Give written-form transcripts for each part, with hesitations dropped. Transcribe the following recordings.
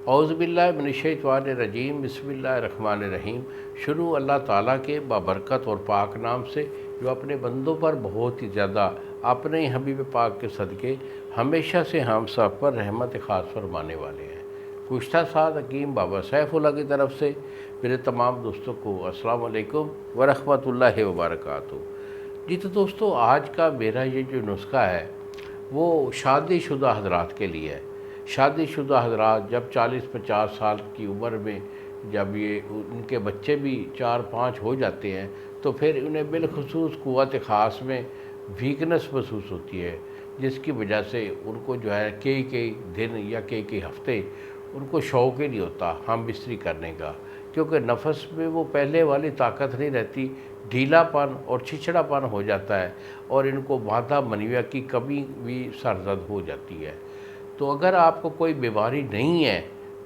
اعوذ باللہ من الشیطان الرجیم، بسم اللہ الرحمن الرحیم۔ شروع اللہ تعالیٰ کے بابرکت اور پاک نام سے، جو اپنے بندوں پر بہت ہی زیادہ اپنے ہی حبیب پاک کے صدقے ہمیشہ سے ہم سب پر رحمت خاص فرمانے والے ہیں۔ گزشتہ سال حکیم بابا سیف اللہ کی طرف سے میرے تمام دوستوں کو السلام علیکم ورحمۃ اللہ وبرکاتہ۔ جی تو دوستو، آج کا میرا یہ جو نسخہ ہے وہ شادی شدہ حضرات کے لیے ہے۔ شادی شدہ حضرات جب 40-50 سال کی عمر میں جب ان کے بچے بھی 4-5 ہو جاتے ہیں تو پھر انہیں بالخصوص قوت خاص میں ویکنس محسوس ہوتی ہے، جس کی وجہ سے ان کو جو ہے کئی دن یا کئی ہفتے ان کو شوق ہی نہیں ہوتا ہم بستری کرنے کا، کیونکہ نفس میں وہ پہلے والی طاقت نہیں رہتی، ڈھیلا پن اور چھچڑا پن ہو جاتا ہے اور ان کو مادہ منویہ کی کمی بھی سرزد ہو جاتی ہے۔ تو اگر آپ کو کوئی بیماری نہیں ہے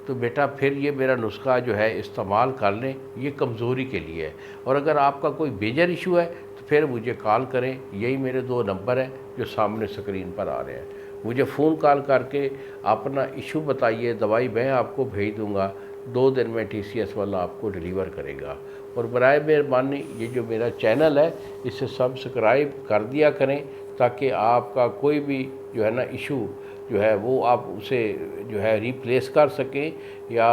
تو بیٹا پھر یہ میرا نسخہ جو ہے استعمال کر لیں، یہ کمزوری کے لیے ہے۔ اور اگر آپ کا کوئی میجر ایشو ہے تو پھر مجھے کال کریں، یہی میرے 2 نمبر ہیں جو سامنے سکرین پر آ رہے ہیں۔ مجھے فون کال کر کے اپنا ایشو بتائیے، دوائی میں آپ کو بھیج دوں گا، 2 دن میں TCS والا آپ کو ڈیلیور کرے گا۔ اور برائے مہربانی یہ جو میرا چینل ہے اسے سبسکرائب کر دیا کریں، تاکہ آپ کا کوئی بھی جو ہے نا ایشو جو ہے وہ آپ اسے جو ہے ریپلیس کر سکیں، یا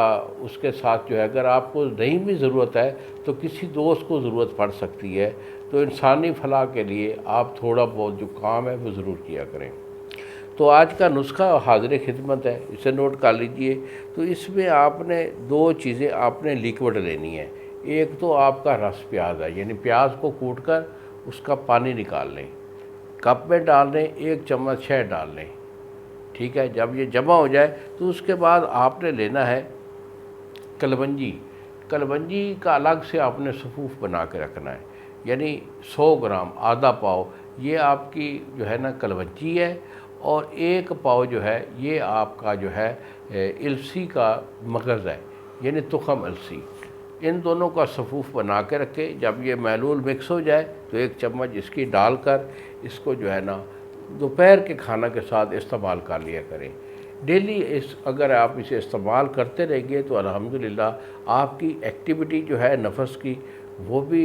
اس کے ساتھ جو ہے اگر آپ کو نہیں بھی ضرورت ہے تو کسی دوست کو ضرورت پڑ سکتی ہے۔ تو انسانی فلاح کے لیے آپ تھوڑا بہت جو کام ہے وہ ضرور کیا کریں۔ تو آج کا نسخہ حاضر خدمت ہے، اسے نوٹ کر لیجئے۔ تو اس میں آپ نے 2 چیزیں آپ نے لیکوڈ لینی ہے۔ ایک تو آپ کا رس پیاز ہے، یعنی پیاز کو کوٹ کر اس کا پانی نکال لیں، کپ میں ڈال لیں، 1 چمچ شہد ڈال لیں، ٹھیک ہے۔ جب یہ جمع ہو جائے تو اس کے بعد آپ نے لینا ہے کلونجی۔ کلونجی کا الگ سے آپ نے صفوف بنا کے رکھنا ہے، یعنی 100 گرام، آدھا پاؤ یہ آپ کی جو ہے نا کلونجی ہے، اور 1 پاؤ جو ہے یہ آپ کا جو ہے السی کا مغز ہے، یعنی تخم السی۔ ان دونوں کا صفوف بنا کے رکھے۔ جب یہ محلول مکس ہو جائے تو 1 چمچ اس کی ڈال کر اس کو جو ہے نا دوپہر کے کھانا کے ساتھ استعمال کر لیا کریں۔ ڈیلی اگر آپ اسے استعمال کرتے رہیں گے تو الحمدللہ آپ کی ایکٹیویٹی جو ہے نفس کی وہ بھی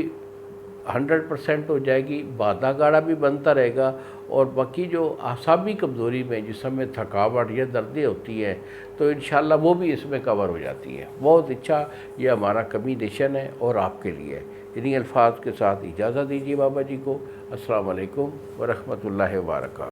100% ہو جائے گی، بادہ گاڑا بھی بنتا رہے گا، اور باقی جو اعصابی کمزوری میں جسم میں تھکاوٹ یا دردیں ہوتی ہیں تو انشاءاللہ وہ بھی اس میں کور ہو جاتی ہیں۔ بہت اچھا یہ ہمارا کمبینیشن ہے اور آپ کے لیے۔ انہی الفاظ کے ساتھ اجازت دیجیے بابا جی کو۔ السلام علیکم ورحمۃ اللہ وبرکاتہ۔